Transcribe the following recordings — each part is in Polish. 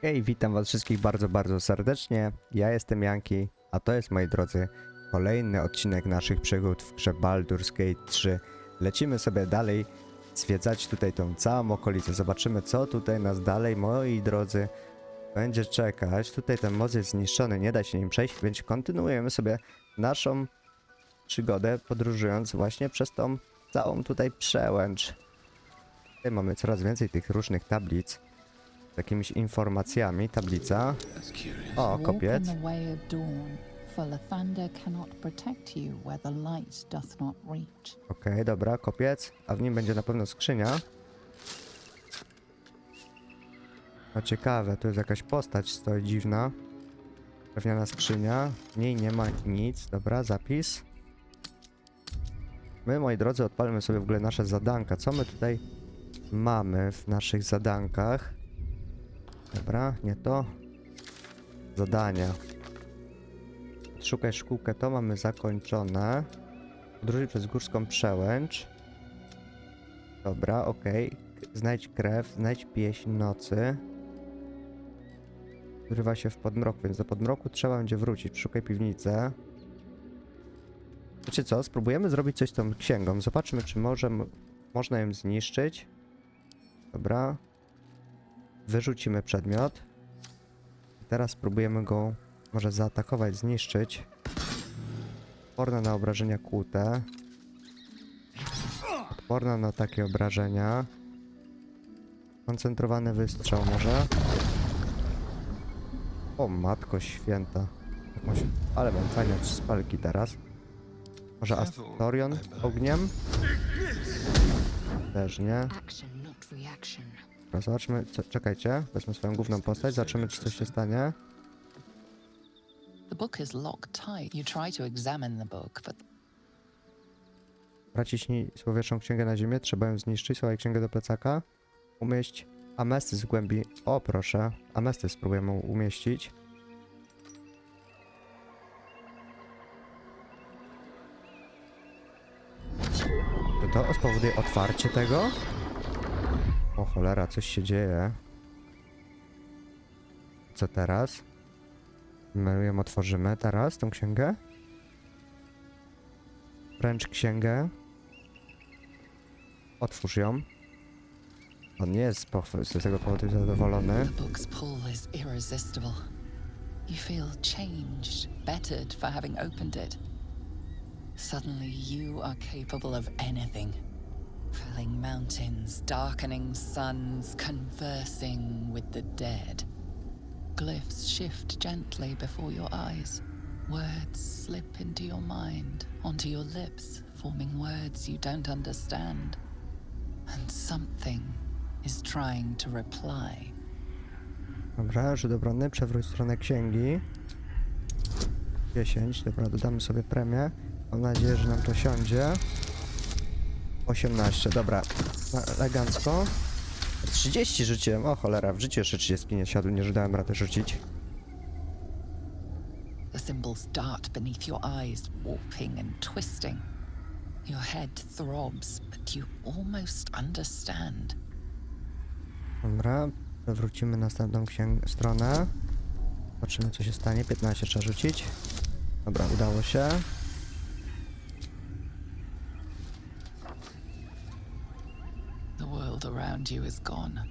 Hej, witam was wszystkich bardzo, bardzo serdecznie. Ja jestem Janki, a to jest, moi drodzy, kolejny odcinek naszych przygód w grze Baldur's Gate 3. Lecimy sobie dalej zwiedzać tutaj tą całą okolicę. Zobaczymy, co tutaj nas dalej, moi drodzy, będzie czekać. Tutaj ten most jest zniszczony, nie da się nim przejść, więc kontynuujemy sobie naszą przygodę, podróżując właśnie przez tą całą tutaj przełęcz. Tutaj mamy coraz więcej tych różnych tablic z jakimiś informacjami. Tablica. O, kopiec. Okej, dobra, kopiec. A w nim będzie na pewno skrzynia. No ciekawe, tu jest jakaś postać stoi dziwna. Drewniana skrzynia. W niej nie ma nic. Dobra, zapis. My, moi drodzy, odpalmy sobie w ogóle nasze zadanka. Co my tutaj mamy w naszych zadankach? Dobra, nie to. Zadania. Szukaj szkółkę, to mamy zakończone. Podróżuj przez górską przełęcz. Dobra, okej. Znajdź krew, znajdź pieśń nocy. Zrywa się w podmroku, więc do podmroku trzeba będzie wrócić. Szukaj piwnicę. Wiecie co? Spróbujemy zrobić coś z tą księgą. Zobaczmy, czy można ją zniszczyć. Dobra. Wyrzucimy przedmiot. I teraz spróbujemy go może zaatakować, zniszczyć. Odporna na obrażenia kłute. Odporna na takie obrażenia. Koncentrowany wystrzał może. O matko święta. Ale mam fajne spalki teraz. Może Astorion ogniem? Też nie. Dobra, zobaczmy, czekajcie, wezmę swoją główną postać, zobaczymy, czy coś się stanie. Naciśnij słowieczną księgę na ziemię, trzeba ją zniszczyć, schowaj księgę do plecaka. Umieść amestys w głębi, o proszę, amestys spróbujemy umieścić. To spowoduje otwarcie tego? O cholera, coś się dzieje. Co teraz? My ją otworzymy teraz, tą księgę. Wręcz księgę. Otwórz ją. On nie jest z tego powodu zadowolony. You feel changed, bettered for having opened it. Suddenly you are capable of anything. Felling mountains, darkening suns, conversing with the dead. Glyphs shift gently before your eyes. Words slip into your mind, onto your lips, forming words you don't understand. And something is trying to reply. Dobra, rzut obronny, przewróć stronę księgi. 10, dobra, dodamy sobie premię. Mam nadzieję, że nam to siądzie. 18, dobra, elegancko. 30 rzuciłem, o cholera, w życiu jeszcze 30 nie siadł, nie dałem rady rzucić. The symbols dart beneath your eyes, warping and twisting. Your head throbs, but you almost understand. Dobra, wrócimy na następną stronę. Zobaczymy, co się stanie. 15 trzeba rzucić. Dobra, udało się. The world around you is gone.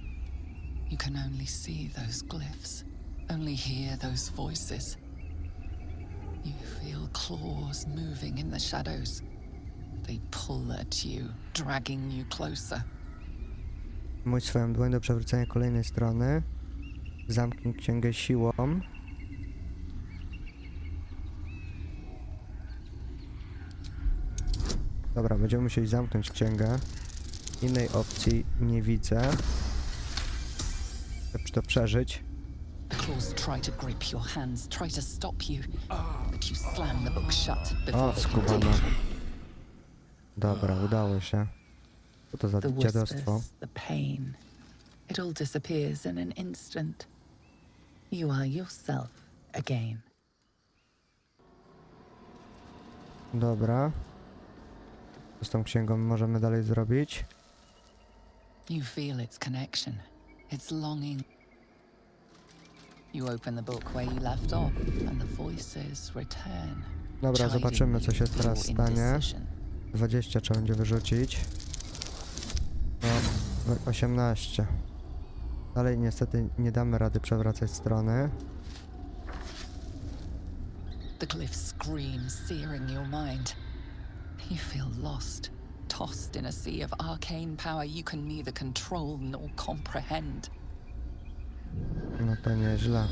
You can only see those glyphs, only hear those voices. You feel claws moving in the shadows. They pull at you, dragging you closer. Mój swoją dłoń do przewrócenia kolejnej strony. Zamknij księgę siłą. Dobra, będziemy musieli zamknąć księgę. Innej opcji nie widzę. Żeby to przeżyć. The claws try to grip your hands, try to stop you, but you slam the book shut before O, they can skubana. take you. Dobra, udało się. Co to za The dziadostwo? whispers, the pain, it all disappears in an instant. You are yourself again. Dobra. Co z tą księgą możemy dalej zrobić? You feel its connection, its longing. You open the book where you left off, and the voices return. Dobra, zobaczymy, co się teraz stanie. 20 trzeba będzie wyrzucić. No, 18. Dalej niestety nie damy rady przewracać strony. The cliff screams, searing your mind. You feel lost, tossed in a sea of arcane power you can neither control nor comprehend. No to nieźle.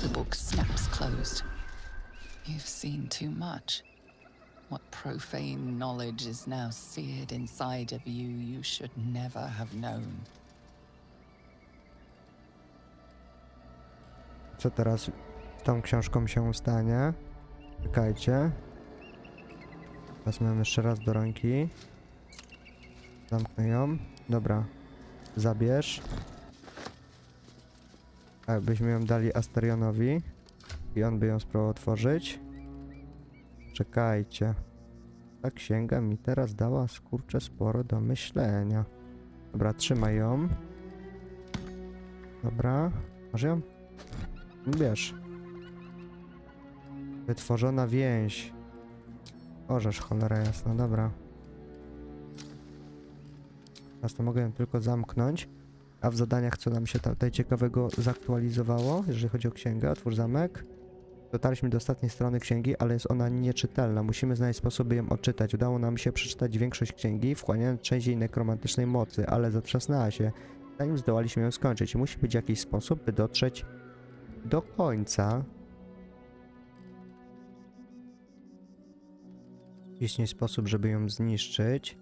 The book snaps closed. You've seen too much. What profane knowledge is now seared inside of you you should never have known. Co teraz z tą książką się stanie? Czekajcie. Wezmę jeszcze raz do ręki. Zamknę ją. Dobra. Zabierz. A byśmy ją dali Asterionowi. I on by ją spróbował otworzyć. Czekajcie. Ta księga mi teraz dała, skurczę, sporo do myślenia. Dobra, trzymaj ją. Dobra. Masz ją? Bierz. Wytworzona więź. Orzesz, cholera jasna, dobra. Teraz to mogę ją tylko zamknąć. A w zadaniach co nam się tutaj ciekawego zaktualizowało, jeżeli chodzi o księgę? Otwórz zamek. Dotarliśmy do ostatniej strony księgi, ale jest ona nieczytelna. Musimy znaleźć sposób, by ją odczytać. Udało nam się przeczytać większość księgi, wchłaniając część jej nekromantycznej mocy, ale zatrzasnęła się, zanim zdołaliśmy ją skończyć. Musi być jakiś sposób, by dotrzeć do końca. Istnieje sposób, żeby ją zniszczyć.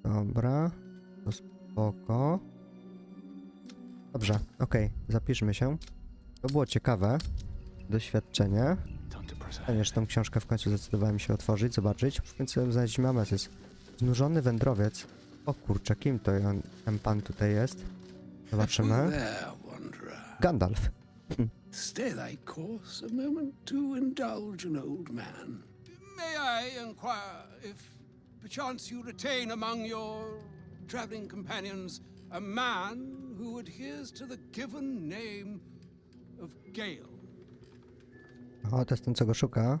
Dobra. To spoko. Dobrze, okej, zapiszmy się. To było ciekawe doświadczenie. Ponieważ tą książkę w końcu zdecydowałem się otworzyć, zobaczyć. W końcu znaleźliśmy Amesys. Znużony wędrowiec. O kurczę, kim to ten pan tutaj jest? Zobaczymy. Gandalf. Stay thy course a moment to indulge an old man. May I inquire if perchance you retain among your traveling companions a man who adheres to the given name of Gale? O, to jest ten, co go szuka.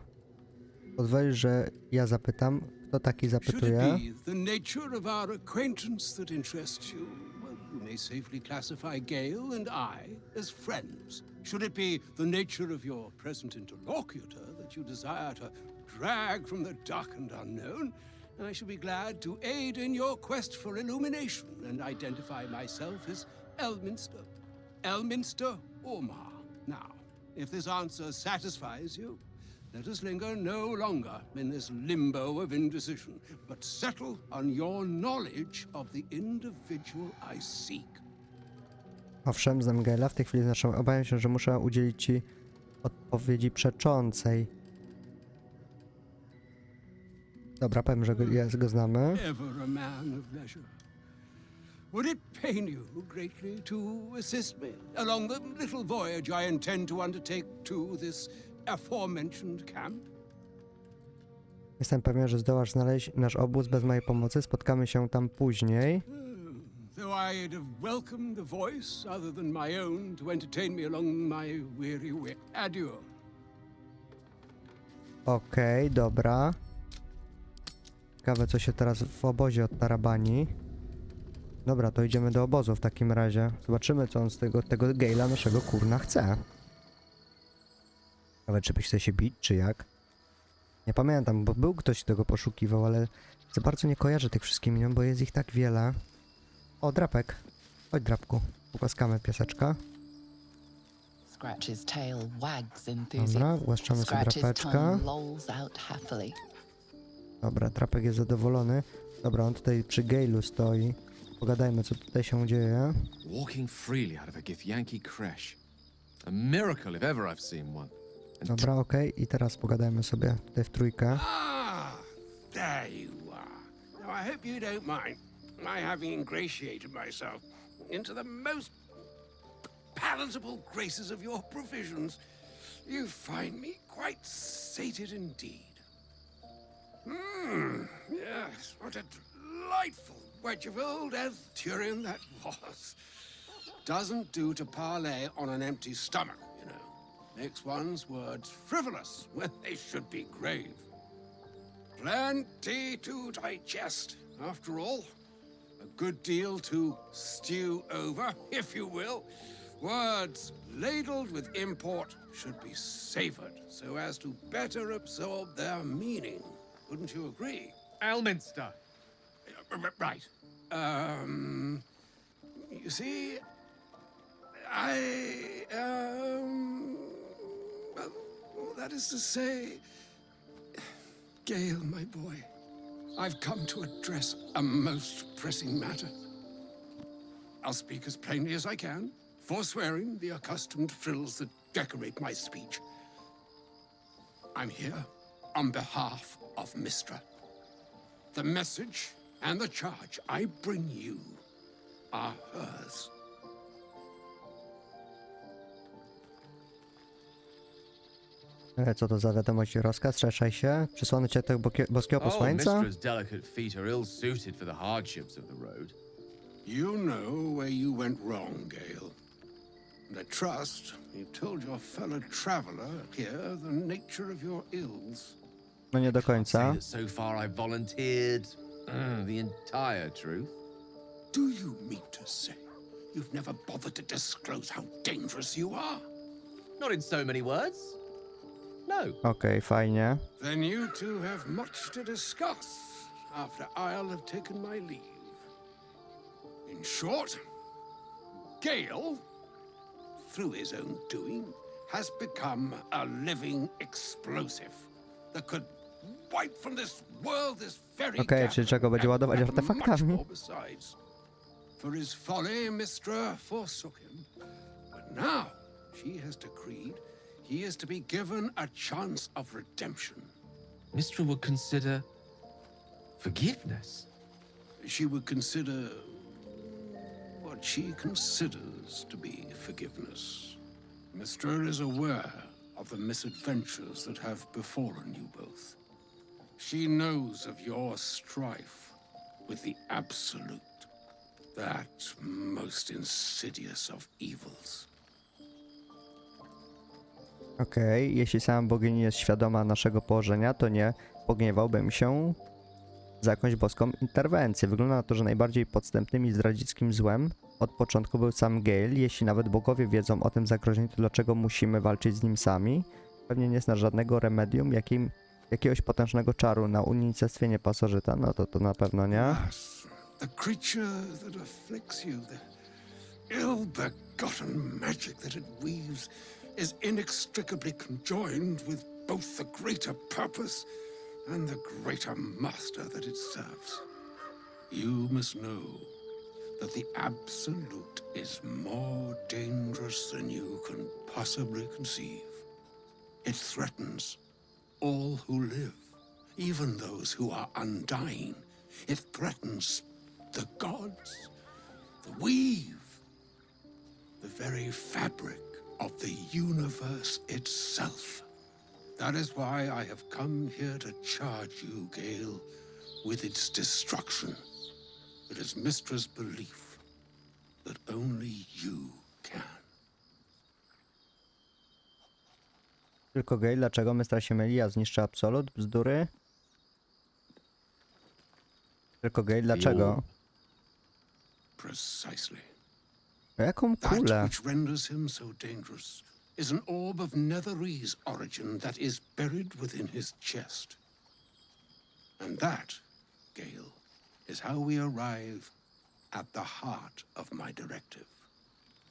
Pozwolisz, że ja zapytam, kto taki zapytuje? Should it be the nature of our acquaintance that interests you? Well, you may safely classify Gale and I as friends. Should it be the nature of your present interlocutor that you desire to drag from the dark and unknown, I shall be glad to aid in your quest for illumination and identify myself as Elminster. Elminster Ormar. Now, if this answer satisfies you, let us linger no longer in this limbo of indecision, but settle on your knowledge of the individual I seek. Owszem, znam Gale'a. W tej chwili znaczy, obawiam się, że muszę udzielić ci odpowiedzi przeczącej. Dobra, powiem, że go znamy. Ever a man of leisure. Would it pain you greatly to assist me along the little voyage I intend to undertake to this aforementioned camp? Jestem pewien, że zdołasz znaleźć nasz obóz bez mojej pomocy. Spotkamy się tam później. Though I'd have welcomed a voice other than my own to entertain me along my weary way. Adieu. Okej, dobra. Ciekawe, co się teraz w obozie od tarabani. Dobra, to idziemy do obozu w takim razie. Zobaczymy, co on z tego Gale'a naszego kurna chce. Nawet czy chce się bić, czy jak? Nie pamiętam, bo był ktoś, kto go poszukiwał, ale za bardzo nie kojarzę tych wszystkich minion, bo jest ich tak wiele. O, drapek. Chodź, drapku. Pogłaskamy pieseczka. Scratch's tail wags Dobra, głaszczamy sobie drapeczka. Dobra, drapek jest zadowolony. Dobra, on tutaj przy Gale'u stoi. Pogadajmy, co tutaj się dzieje. Walking freely out of a Githyanki crash. A miracle if ever I've seen one. Dobra, okej. I teraz pogadajmy sobie tutaj w trójkę. Ah, there you are. Now I hope you don't mind my having ingratiated myself into the most palatable graces of your provisions. You find me quite sated indeed. Yes, what a delightful wedge of old Arthurian that was. doesn't do to parley on an empty stomach, you know. Makes one's words frivolous when they should be grave. Plenty to digest, after all. A good deal to stew over, if you will. Words ladled with import should be savored so as to better absorb their meaning. Wouldn't you agree? Elminster. Right. You see, well, that is to say, Gale, my boy, I've come to address a most pressing matter. I'll speak as plainly as I can, forswearing the accustomed frills that decorate my speech. I'm here on behalf of Mistra. The message and the charge I bring you are hers. Co to za wiadomość i rozkaz? Trzeszaj się. Przysłany cię tego boskiego posłańca? Mistra's delicate feet are ill-suited for the hardships of the road. You know where you went wrong, Gale. And I trust you've told your fellow traveler here the nature of your ills. No nie do Say końca. that so far I've volunteered the entire truth. Do you mean to say you've never bothered to disclose how dangerous you are? Not in so many words. No. Okej, fajnie. Then you two have much to discuss after I'll have taken my leave. In short, Gale, through his own doing, has become a living explosive that could wipe from this world this very Okej, czyli czego będzie ładować and much artefaktami? more besides. For his folly, Mistra forsook him. But now she has decreed he is to be given a chance of redemption. Mistra would consider forgiveness. She would consider what she considers to be forgiveness. Mistra is aware of the misadventures that have befallen you both. She knows of your strife with the Absolute, that most insidious of evils. Okej, jeśli sama bogini jest świadoma naszego położenia, to nie pogniewałbym się za jakąś boską interwencję. Wygląda na to, że najbardziej podstępnym i zdradzieckim złem od początku był sam Gale. Jeśli nawet bogowie wiedzą o tym zagrożeniu, to dlaczego musimy walczyć z nim sami? Pewnie nie zna żadnego remedium, jakiegoś potężnego czaru na unicestwienie pasożyta. No to na pewno nie. Yes, the creature that afflicts you, the ill-begotten magic that it weaves, is inextricably conjoined with both the greater purpose and the greater master that it serves. You must know that the Absolute is more dangerous than you can possibly conceive. It threatens all who live, even those who are undying. It threatens the gods, the weave, the very fabric of the universe itself. That is why I have come here to charge you, Gale, with its destruction. It is Mistra's belief that only you can. Tylko Gale, dlaczego Mystra się myli, a zniszczy absolut? Bzdury? Tylko Gale, dlaczego? Precisely. A jaką That kulę? which renders him so dangerous is an orb of Netherese origin that is buried within his chest. And that, Gale, is how we arrive at the heart of my directive.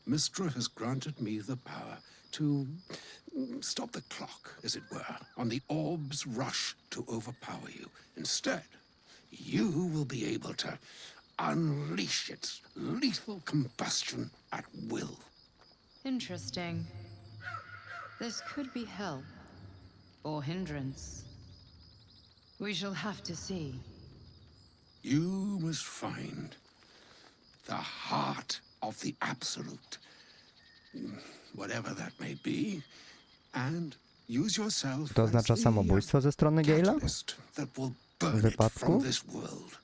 Mistra has granted me the power to stop the clock, as it were, on the orb's rush to overpower you. Instead, you will be able to unleash its lethal combustion at will. Interesting. This could be help or hindrance. We shall have to see. You must find the heart of the Absolute, whatever that may be, and use yourself To oznacza as the samobójstwo ze strony Gale'a? catalyst that will burn it wypadku? from this world.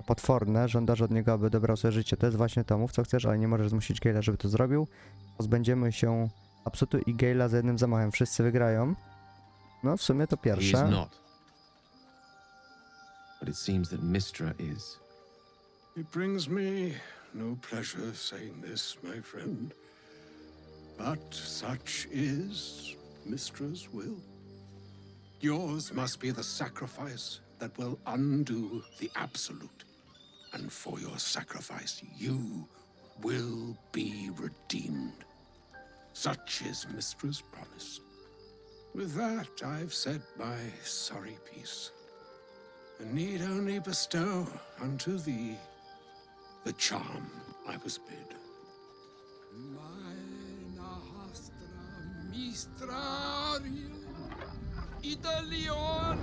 potworne, żądasz od niego, aby dobrał sobie życie. To jest właśnie to, mów co chcesz, ale nie możesz zmusić Gale'a, żeby to zrobił. Pozbędziemy się Absutu i Gale'a za jednym zamachem. Wszyscy wygrają. No, w sumie to He is pierwsze. not. But it seems that Mystra is. It brings me no pleasure saying this, my friend, but such is Mistra's will. Yours must be the sacrifice that will undo the absolute, and for your sacrifice you will be redeemed. Such is Mistra's promise. With that, I've said my sorry piece, and need only bestow unto thee the charm I was bid. Maina hastra mistrarium Italion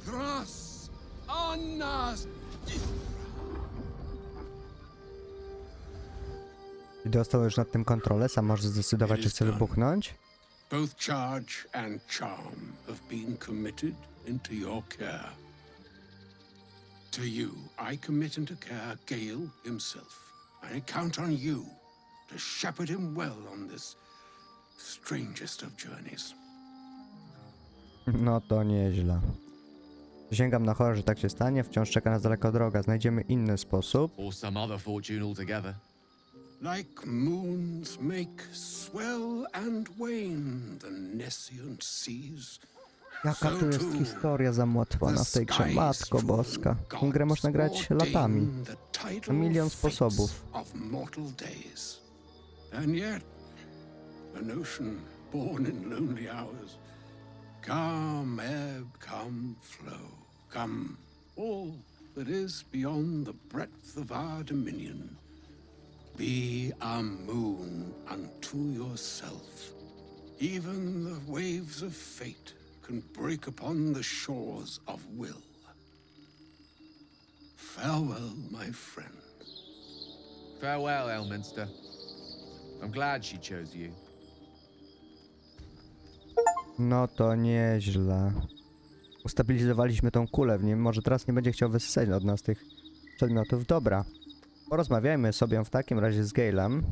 thras annas I dostał już nad tym kontrolę, sam możesz zdecydować, czy chce wybuchnąć. Both charge and charm have been committed into your care. To you, I commit into care Gale himself. I count on you to shepherd him well on this strangest of journeys. No to nieźle. Przysięgam na chorę, że tak się stanie. Wciąż czeka nas daleka droga. Znajdziemy inny sposób. Or some other fortune altogether. Like moons make swell and wane the nescient seas. Jaka tu jest historia zamłatwana w tej grze, Matko Boska. Tę grę można grać latami. Na milion sposobów. And yet, an ocean born in lonely hours. Come ebb, come flow, come all that is beyond the breadth of our dominion. Be a moon unto yourself. Even the waves of fate can break upon the shores of will. Farewell, my friend. Farewell, Elminster. I'm glad she chose you. No to nieźle. Ustabilizowaliśmy tą kulę w nim. Może teraz nie będzie chciał wysysać od nas tych przedmiotów. Dobra. Porozmawiajmy sobie w takim razie z Galem.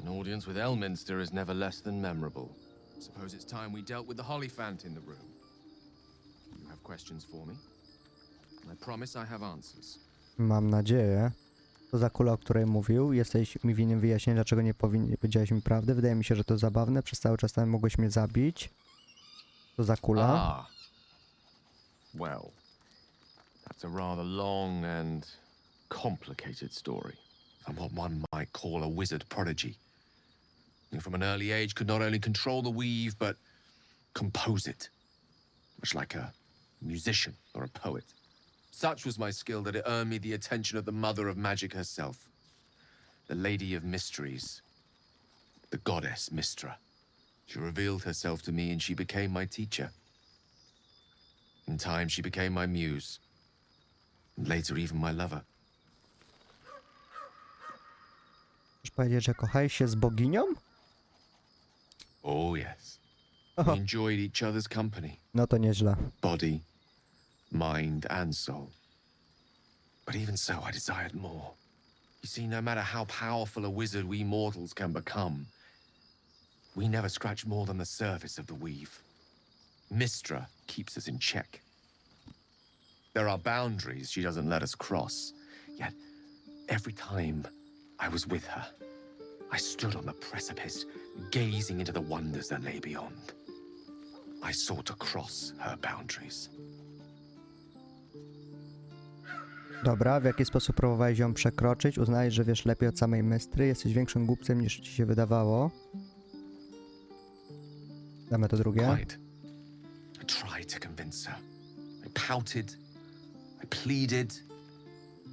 An audience with Elminster is never less than memorable. Suppose it's time we dealt with the Hollyphant in the room. You have questions for me? I promise I have answers. Mam nadzieję. To za kula, o której mówił. Jesteś mi winien wyjaśnienia, dlaczego nie powiedziałeś mi prawdy. Wydaje mi się, że to zabawne. Przez cały czas tam mogłeś mnie zabić. To za kula. Ah. Well, that's a rather long and complicated story. I'm what one might call a wizard prodigy. Who from an early age could not only control the weave, but compose it. Much like a musician or a poet. Such was my skill that it earned me the attention of the mother of magic herself. The Lady of Mysteries. The goddess Mystra. She revealed herself to me and she became my teacher. In time she became my muse. And later even my lover. Chcesz powiedzieć, że kochałeś się z boginią? Oh yes. Aha. We enjoyed each other's company. No to nieźle. Body, mind and soul. But even so I desired more. You see, no matter how powerful a wizard we mortals can become, we never scratch more than the surface of the weave. Mystra keeps us in check. There are boundaries she doesn't let us cross, yet every time I was with her, I stood on the precipice, gazing into the wonders that lay beyond. I sought to cross her boundaries. Dobra, w jaki sposób próbowałeś ją przekroczyć? Uznałeś, że wiesz lepiej od samej Mystry? Jesteś większym głupcem niż ci się wydawało. Damy to drugie. Quite. I tried to convince her. I pouted. I pleaded.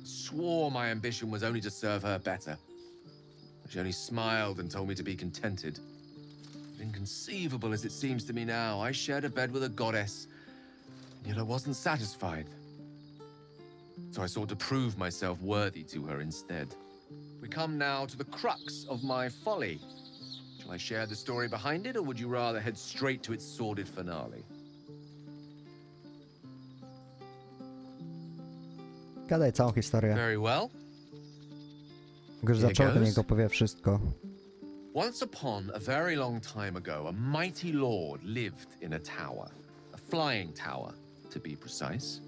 Swore my ambition was only to serve her better. She only smiled and told me to be contented. Inconceivable as it seems to me now, I shared a bed with a goddess, and yet I wasn't satisfied. So I sought to prove myself worthy to her instead. We come now to the crux of my folly. Shall I share the story behind it, or would you rather head straight to its sordid finale? Gadaj całą historię. Very well. Już Here zaczął, do goes. niego powie wszystko. Once upon a very long time ago, a mighty lord lived in a tower. A flying tower, to be precise.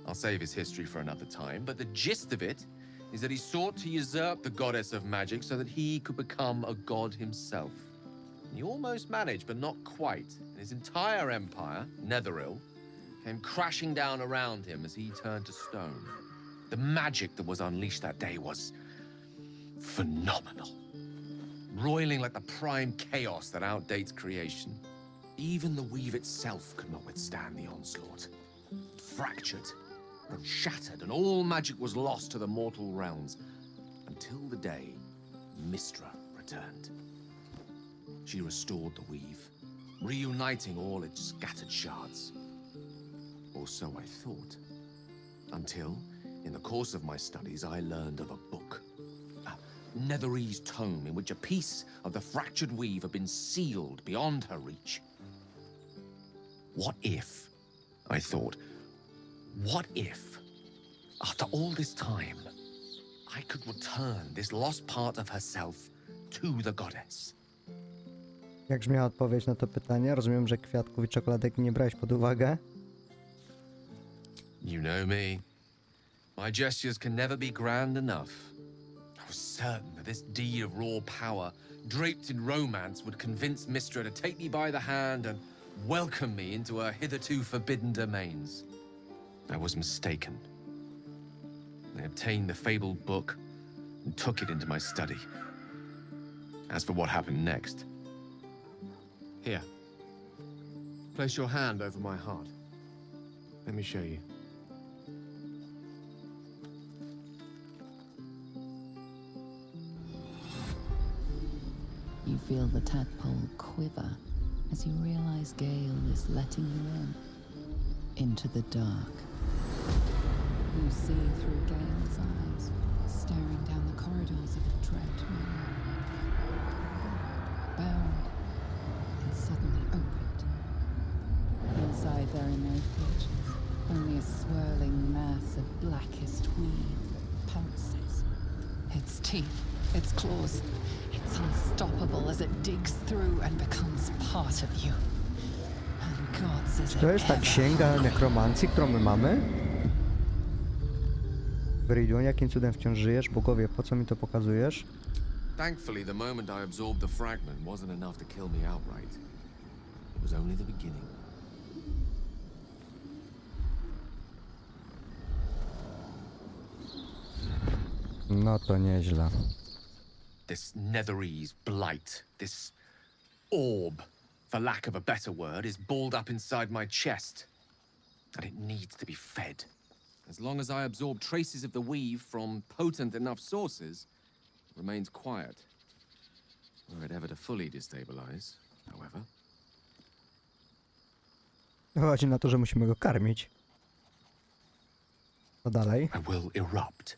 I'll save his history for another time, but the gist of it is that he sought to usurp the goddess of magic so that he could become a god himself. He almost managed, but not quite. And his entire empire, Netheril, came crashing down around him as he turned to stone. The magic that was unleashed that day was phenomenal. Roiling like the prime chaos that outdates creation. Even the weave itself could not withstand the onslaught. It fractured and shattered, and all magic was lost to the mortal realms until the day Mystra returned. She restored the weave, reuniting all its scattered shards. Or so I thought. Until, in the course of my studies, I learned of a book. A Netherese tome in which a piece of the fractured weave had been sealed beyond her reach. What if, I thought, what if, after all this time, I could return this lost part of herself to the goddess? Jak brzmiała odpowiedź na to pytanie? Rozumiem, że kwiatków i czekoladek nie brałeś pod uwagę? You know me. My gestures can never be grand enough. I was certain that this deed of raw power, draped in romance, would convince Mystra to take me by the hand and welcome me into her hitherto forbidden domains. I was mistaken. I obtained the fabled book and took it into my study. As for what happened next... Here. Place your hand over my heart. Let me show you. You feel the tadpole quiver as you realize Gale is letting you in, into the dark. You see through Gale's eyes, staring down the corridors of a dread manor. Bound and suddenly opened. Inside there are no pages, only a swirling mass of blackest weave that pounces. Its teeth, its claws, it's unstoppable as it digs through and becomes part of you. And God says To jest ta księga nekromancji, którą my mamy? Bridun, jakim cudem wciąż żyjesz? Bogowie, po co mi to pokazujesz? Thankfully, the moment I absorbed the fragment wasn't enough to kill me outright. It was only the beginning. No to nieźle. This Netherese blight, this orb, for lack of a better word, is balled up inside my chest. And it needs to be fed. As long as I absorb traces of the weave from potent enough sources, it remains quiet. Were it ever to fully destabilize, however. Chodzi na to, że musimy go karmić. Co dalej? I will erupt.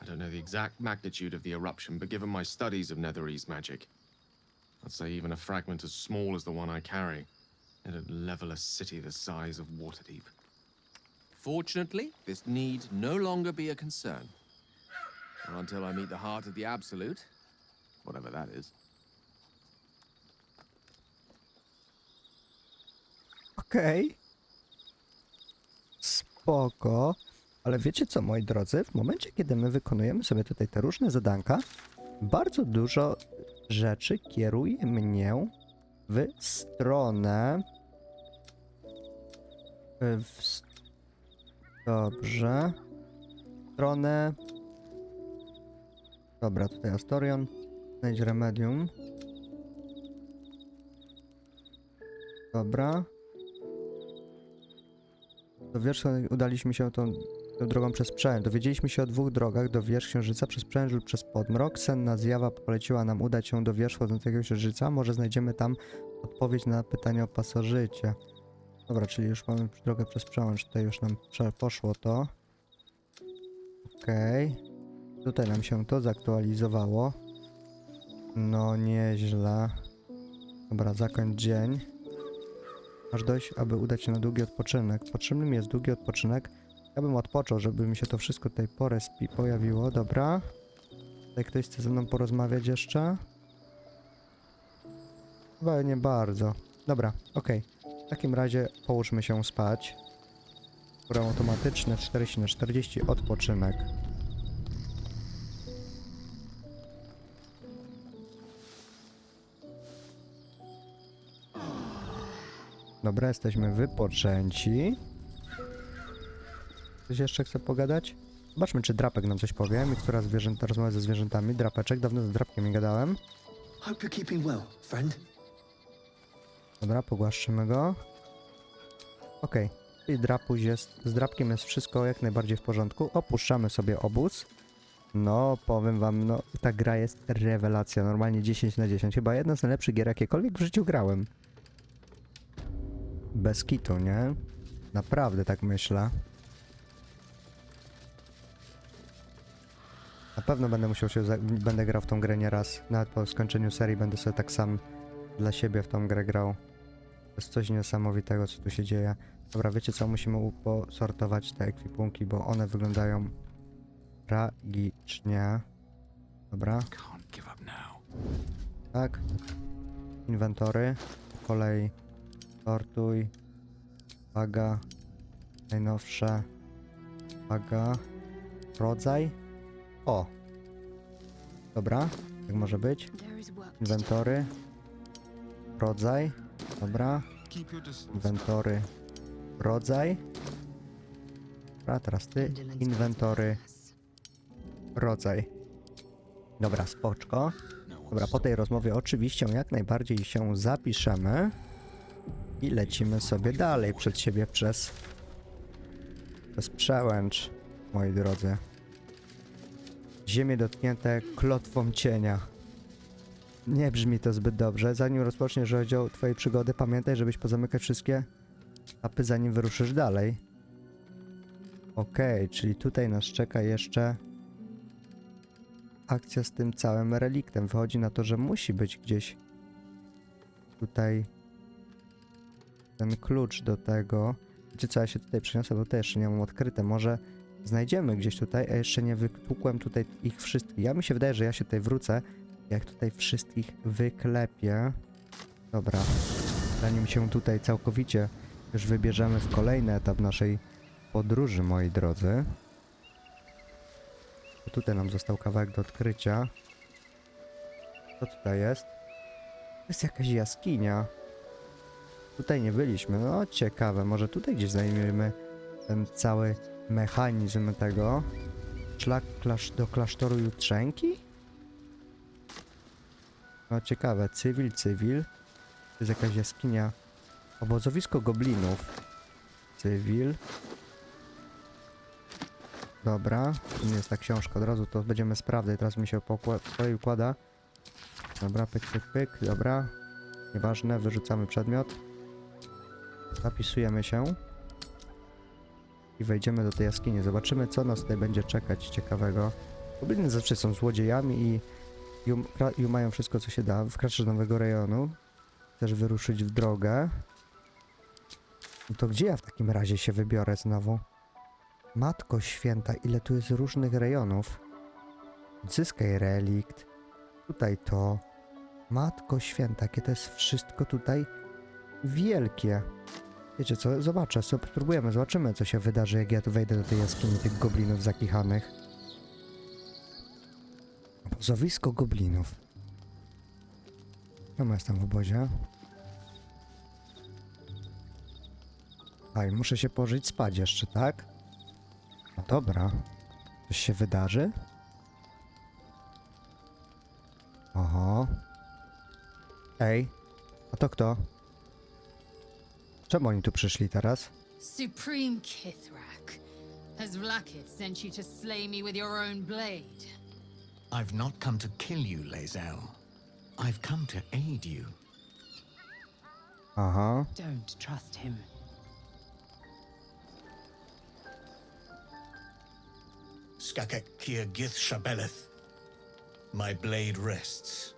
I don't know the exact magnitude of the eruption, but given my studies of Netherese magic, I'd say even a fragment as small as the one I carry, it'd level a city the size of Waterdeep. Fortunately, this need no longer be a concern. Or until I meet the heart of the Absolute, whatever that is. Okej. Spoko. Ale wiecie co, moi drodzy? W momencie, kiedy my wykonujemy sobie tutaj te różne zadanka, bardzo dużo rzeczy kieruje mnie w stronę... Dobrze. W stronę... Dobra, tutaj Astorion. Znajdź remedium. Dobra. Do wierzchu udaliśmy się tą drogą przez przełęcz. Dowiedzieliśmy się o dwóch drogach, do wierzchu księżyca przez przełęcz lub przez podmrok. Senna zjawa poleciła nam udać się do wierzchu tego księżyca. Może znajdziemy tam odpowiedź na pytanie o pasożycie. Dobra, czyli już mamy drogę przez przełęcz. Tutaj już nam poszło to. Okej. Tutaj nam się to zaktualizowało. No nieźle. Dobra, zakończ dzień. Masz dojść, aby udać się na długi odpoczynek. Potrzebny mi jest długi odpoczynek, Ja bym odpoczął, żeby mi się to wszystko tutaj pojawiło. Dobra. Tutaj ktoś chce ze mną porozmawiać jeszcze? Chyba nie bardzo. Dobra, okej. W takim razie połóżmy się spać. Program automatyczny 40/40 odpoczynek. Dobra, jesteśmy wypoczęci. Ktoś jeszcze chce pogadać? Zobaczmy, czy Drapek nam coś powie. Mikstura zwierzęta, rozmowa ze zwierzętami. Drapeczek, dawno z Drapkiem nie gadałem. Hope you're keeping well, friend. Dobra, pogłaszczymy go. Okej. Czyli Drapuś jest, z Drapkiem jest wszystko jak najbardziej w porządku. Opuszczamy sobie obóz. No, powiem wam, no, ta gra jest rewelacja. Normalnie 10/10. Chyba jedna z najlepszych gier, jakiekolwiek w życiu grałem. Bez kitu, nie? Naprawdę tak myślę. Na pewno będę musiał będę grał w tą grę nieraz. Nawet po skończeniu serii będę sobie tak sam dla siebie w tą grę grał. To jest coś niesamowitego, co tu się dzieje. Dobra, wiecie co? Musimy posortować te ekwipunki, bo one wyglądają tragicznie. Dobra. Tak. Inwentory. Po kolei sortuj. Waga. Najnowsze. Waga. Rodzaj. O. Dobra. Jak może być? Inwentory. Rodzaj. Dobra. Inwentory. Rodzaj. Dobra, teraz ty. Inwentory. Rodzaj. Dobra, spoczko. Dobra, po tej rozmowie oczywiście jak najbardziej się zapiszemy. I lecimy sobie dalej przed siebie przez przełęcz, moi drodzy. Ziemie dotknięte klotwą cienia. Nie brzmi to zbyt dobrze. Zanim rozpoczniesz rozdział twojej przygody, pamiętaj, żebyś pozamykać wszystkie etapy, zanim wyruszysz dalej. Okej, czyli tutaj nas czeka jeszcze akcja z tym całym reliktem. Wychodzi na to, że musi być gdzieś tutaj ten klucz do tego. Wiecie co, ja się tutaj przeniosę, bo tutaj jeszcze nie mam odkryte. Może znajdziemy gdzieś tutaj, a jeszcze nie wytłukłem tutaj ich wszystkich. Ja mi się wydaje, że ja się tutaj wrócę, jak tutaj wszystkich wyklepię. Dobra, zanim się tutaj całkowicie już wybierzemy w kolejny etap naszej podróży, moi drodzy. To tutaj nam został kawałek do odkrycia. Co tutaj jest? To jest jakaś jaskinia. Tutaj nie byliśmy. No ciekawe, może tutaj gdzieś znajdziemy ten cały mechanizm tego. Szlak do klasztoru Jutrzenki? No ciekawe, cywil. To jest jakaś jaskinia. Obozowisko goblinów. Cywil. Dobra, to nie jest ta książka, od razu to będziemy sprawdzać, teraz mi się układa. Dobra, pyk, dobra. Nieważne, wyrzucamy przedmiot. Zapisujemy się. I wejdziemy do tej jaskini, zobaczymy co nas tutaj będzie czekać ciekawego. Gobliny zawsze są złodziejami i mają wszystko co się da. Wkraczasz do nowego rejonu. Chcesz wyruszyć w drogę. No to gdzie ja w takim razie się wybiorę znowu? Matko święta, ile tu jest różnych rejonów. Odzyskaj relikt. Tutaj to. Matko święta, jakie to jest wszystko tutaj wielkie. Wiecie co, zobaczę, spróbujemy, zobaczymy co się wydarzy, jak ja tu wejdę do tej jaskini tych goblinów zakichanych. Obozowisko goblinów. No, jestem w obozie. Aj, muszę się położyć spać jeszcze, tak? No dobra. Coś się wydarzy? Oho. Ej, a to kto? Czemu oni tu przyszli teraz? Supreme Kithrak, has Vlakith sent you to slay me with your own blade? I've not come to kill you, Lae'zel. I've come to aid you. Aha. Don't trust him. Skakek Kier Gith Shabeleth. My blade rests.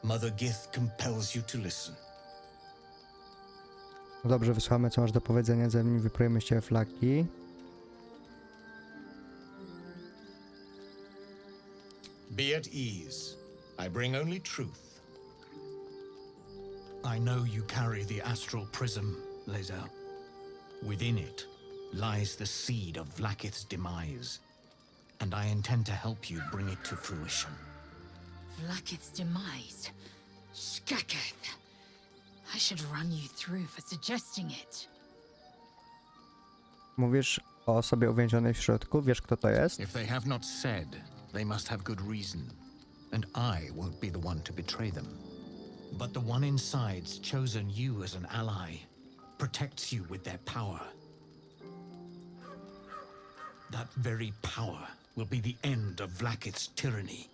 Mother Gith compels you to listen. No dobrze, wysłuchamy co masz do powiedzenia, zanim wyprujemy z ciebie flaki. Be at ease. I bring only truth. I know you carry the astral prism, Lae'zel. Within it lies the seed of Vlaakith's demise, and I intend to help you bring it to fruition. Vlaakith's demise? Skaketh. I should run you through for suggesting it. Mówisz o osobie uwięzionej w środku? Wiesz, kto to jest? If they have not said, they must have good reason, and I won't be the one to betray them. But the one inside's chosen you as an ally, protects you with their power. That very power will be the end of Vlaakith's tyranny.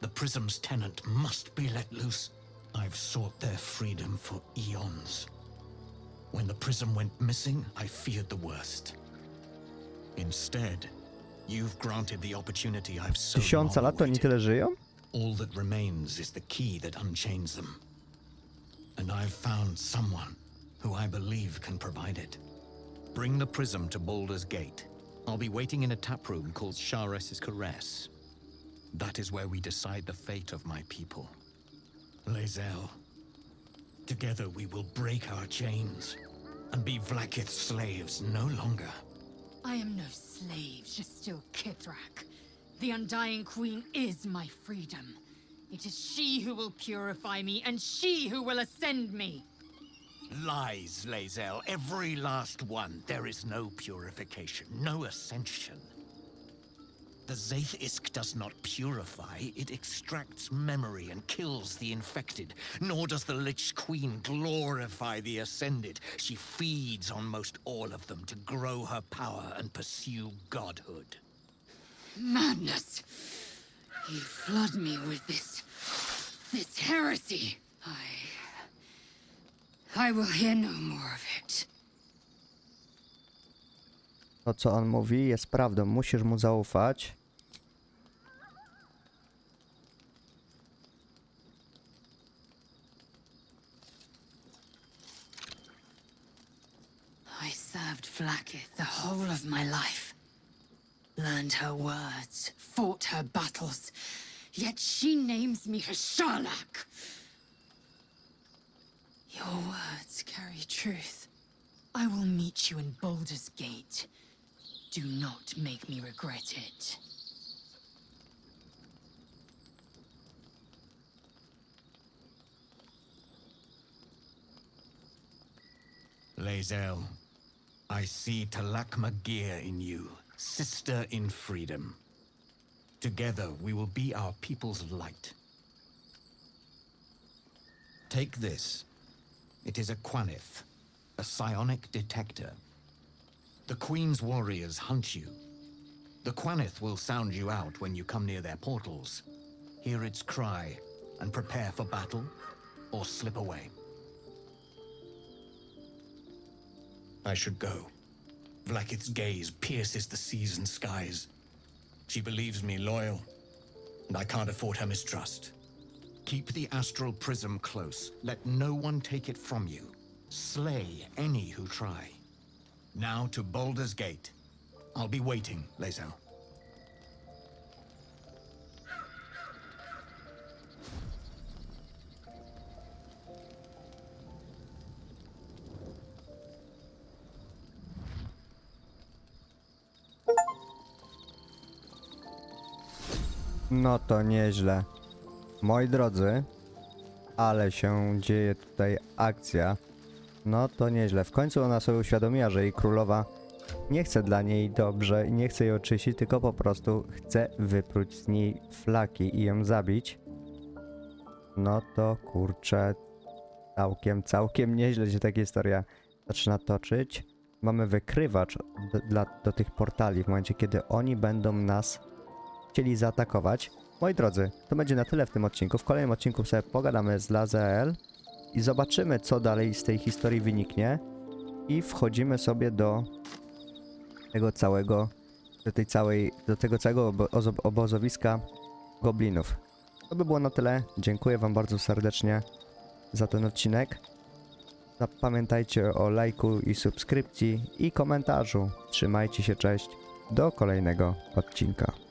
The Prism's tenant must be let loose. I've sought their freedom for eons. When the Prism went missing, I feared the worst. Instead, you've granted the opportunity I've so 1000 long lat to oni awaited. tyle żyją? All that remains is the key that unchains them. And I've found someone who I believe can provide it. Bring the prism to Baldur's Gate. I'll be waiting in a tap room called Shares's Caress. That is where we decide the fate of my people. Lae'zel, together we will break our chains and be Vlaakith's slaves no longer. I am no slave, just still Kithrak. The Undying Queen is my freedom. It is she who will purify me, and she who will ascend me. Lies, Lae'zel, every last one. There is no purification, no ascension. The Zaith-Isk does not purify, it extracts memory and kills the infected. Nor does the Lich Queen glorify the ascended. She feeds on most all of them to grow her power and pursue godhood. Madness! You flood me with this heresy. I will hear no more of it. To, co on mówi, jest prawdą. Musisz mu zaufać. I served Vlaakith the whole of my life. Learned her words, fought her battles. Yet she names me her Sharlak. Your words carry truth. I will meet you in Baldur's Gate. Do not make me regret it. Lae'zel, I see Talak Magir in you, sister in freedom. Together we will be our people's light. Take this. It is a Quanith, a psionic detector. The Queen's warriors hunt you. The Quanith will sound you out when you come near their portals. Hear its cry and prepare for battle or slip away. I should go. Vlaakith's gaze pierces the seas and skies. She believes me loyal, and I can't afford her mistrust. Keep the astral prism close. Let no one take it from you. Slay any who try. Now to Baldur's Gate. I'll be waiting, Lae'zel. No to nieźle. Moi drodzy, ale się dzieje tutaj akcja. No to nieźle. W końcu ona sobie uświadomiła, że jej królowa nie chce dla niej dobrze i nie chce jej oczyścić, tylko po prostu chce wypróć z niej flaki i ją zabić. No to kurczę, całkiem nieźle się ta historia zaczyna toczyć. Mamy wykrywacz do tych portali w momencie, kiedy oni będą nas chcieli zaatakować. Moi drodzy, to będzie na tyle w tym odcinku. W kolejnym odcinku sobie pogadamy z Lae'zel i zobaczymy, co dalej z tej historii wyniknie. I wchodzimy sobie do tego całego, do tego całego obozowiska goblinów. To by było na tyle. Dziękuję wam bardzo serdecznie za ten odcinek. Pamiętajcie o lajku i subskrypcji i komentarzu. Trzymajcie się, cześć. Do kolejnego odcinka.